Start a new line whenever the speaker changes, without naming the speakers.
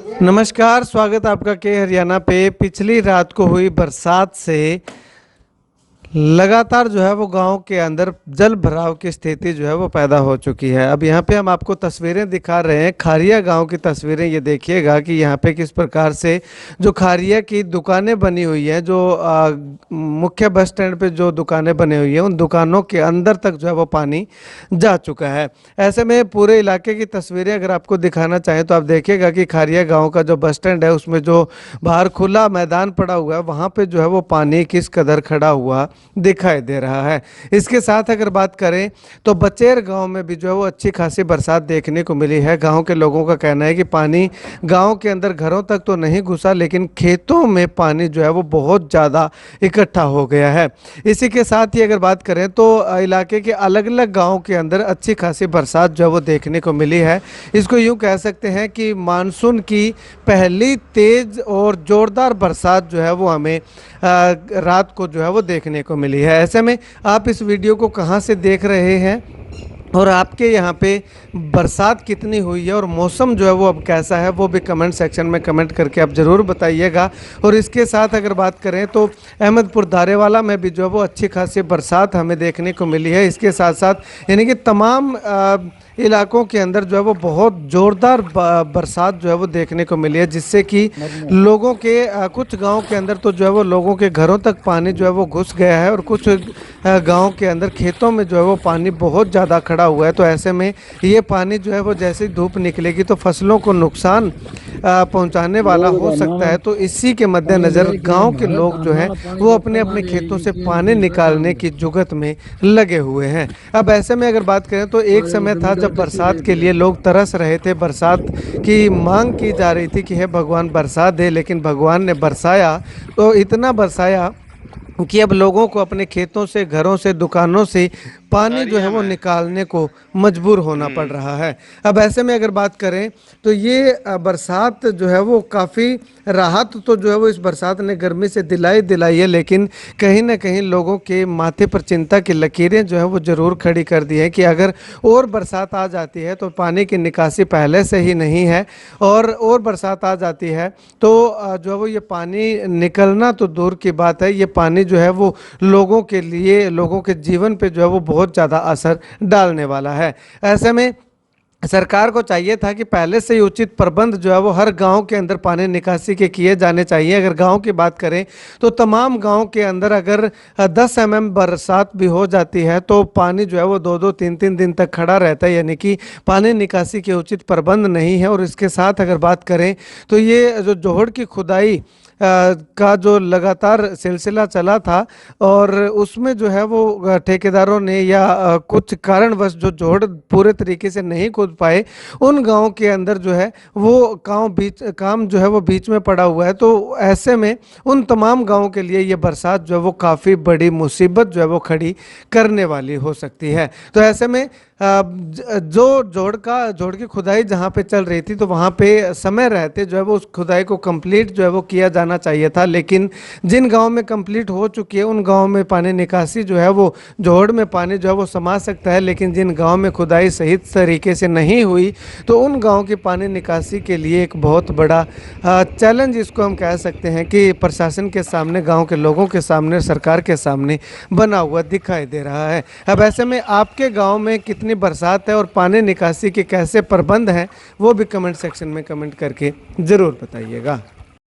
नमस्कार, स्वागत है आपका के हरियाणा पे। पिछली रात को हुई बरसात से लगातार जो है वो गांव के अंदर जल भराव की स्थिति जो है वो पैदा हो चुकी है। अब यहाँ पे हम आपको तस्वीरें दिखा रहे हैं, खारिया गांव की तस्वीरें। ये देखिएगा कि यहाँ पे किस प्रकार से जो खारिया की दुकानें बनी हुई हैं, जो मुख्य बस स्टैंड पे जो दुकानें बनी हुई हैं, उन दुकानों के अंदर तक जो है वो पानी जा चुका है। ऐसे में पूरे इलाके की तस्वीरें अगर आपको दिखाना चाहें तो आप देखिएगा कि खारिया गाँव का जो बस स्टैंड है, उसमें जो बाहर खुला मैदान पड़ा हुआ है, वहाँ पे जो है वो पानी किस कदर खड़ा हुआ दिखाई दे रहा है। इसके साथ अगर बात करें तो बचेर गांव में भी जो है वो अच्छी खासी बरसात देखने को मिली है। गांव के लोगों का कहना है कि पानी गांव के अंदर घरों तक तो नहीं घुसा, लेकिन खेतों में पानी जो है वो बहुत ज़्यादा इकट्ठा हो गया है। इसी के साथ ही अगर बात करें तो इलाके के अलग अलग गाँव के अंदर अच्छी खासी बरसात जो है वो देखने को मिली है। इसको यूँ कह सकते हैं कि मानसून की पहली तेज और ज़ोरदार बरसात जो है वो हमें रात को जो है वो देखने को मिली है। ऐसे में आप इस वीडियो को कहाँ से देख रहे हैं और आपके यहाँ पे बरसात कितनी हुई है और मौसम जो है वो अब कैसा है, वो भी कमेंट सेक्शन में कमेंट करके आप ज़रूर बताइएगा। और इसके साथ अगर बात करें तो अहमदपुर दारेवाला में भी जो है वो अच्छी खासी बरसात हमें देखने को मिली है। इसके साथ साथ यानी कि तमाम इलाकों के अंदर जो है वो बहुत ज़ोरदार बरसात जो है वो देखने को मिली है, जिससे कि लोगों के कुछ गांव के अंदर तो जो है वो लोगों के घरों तक पानी जो है वो घुस गया है और कुछ गांव के अंदर खेतों में जो है वो पानी बहुत ज़्यादा खड़ा हुआ है। तो ऐसे में ये पानी जो है वो जैसे धूप निकलेगी तो फसलों को नुकसान पहुंचाने वाला हो सकता है। तो इसी के मद्देनज़र गांव के लोग जो हैं वो अपने अपने खेतों से पानी निकालने की जुगत में लगे हुए हैं। अब ऐसे में अगर बात करें तो एक समय था जब बरसात के लिए लोग तरस रहे थे, बरसात की मांग की जा रही थी कि हे भगवान बरसात दे, लेकिन भगवान ने बरसाया तो इतना बरसाया कि अब लोगों को अपने खेतों से, घरों से, दुकानों से पानी जो है वो निकालने को मजबूर होना पड़ रहा है। अब ऐसे में अगर बात करें तो ये बरसात जो है वो काफ़ी राहत तो जो है वो इस बरसात ने गर्मी से दिलाई है, लेकिन कहीं ना कहीं लोगों के माथे पर चिंता की लकीरें जो है वो ज़रूर खड़ी कर दी है कि अगर और बरसात आ जाती है तो पानी की निकासी पहले से ही नहीं है, और बरसात आ जाती है तो जो है वो ये पानी निकलना तो दूर की बात है, ये पानी जो है वो लोगों के लिए, लोगों के जीवन पे जो है वो बहुत ज़्यादा असर डालने वाला है। ऐसे में सरकार को चाहिए था कि पहले से ही उचित प्रबंध जो है वो हर गांव के अंदर पानी निकासी के किए जाने चाहिए। अगर गांव की बात करें तो तमाम गांव के अंदर अगर 10 mm बरसात भी हो जाती है तो पानी जो है वो 2-2, 3-3 दिन तक खड़ा रहता है, यानी कि पानी निकासी के उचित प्रबंध नहीं है। और इसके साथ अगर बात करें तो ये जो जोहड़ की खुदाई का जो लगातार सिलसिला चला था और उसमें जो है वो ठेकेदारों ने या कुछ कारणवश जो जोड़ पूरे तरीके से नहीं खोद पाए, उन गांव के अंदर जो है वो काम जो है वो बीच में पड़ा हुआ है। तो ऐसे में उन तमाम गांवों के लिए ये बरसात जो है वो काफ़ी बड़ी मुसीबत जो है वो खड़ी करने वाली हो सकती है। तो ऐसे में जो जोड़ की खुदाई जहाँ पे चल रही थी तो वहाँ पे समय रहते जो है वो उस खुदाई को कंप्लीट जो है वो किया जाना चाहिए था, लेकिन जिन गांव में कंप्लीट हो चुकी है उन गांव में पानी निकासी जो है वो जोड़ में पानी जो है वो समा सकता है, लेकिन जिन गांव में खुदाई सही तरीके से नहीं हुई तो उन गांव की पानी निकासी के लिए एक बहुत बड़ा चैलेंज इसको हम कह सकते हैं कि प्रशासन के सामने, गाँव के लोगों के सामने, सरकार के सामने बना हुआ दिखाई दे रहा है। अब ऐसे में आपके गाँव में कितनी बरसात है और पानी निकासी के कैसे प्रबंध हैं वो भी कमेंट सेक्शन में कमेंट करके ज़रूर बताइएगा।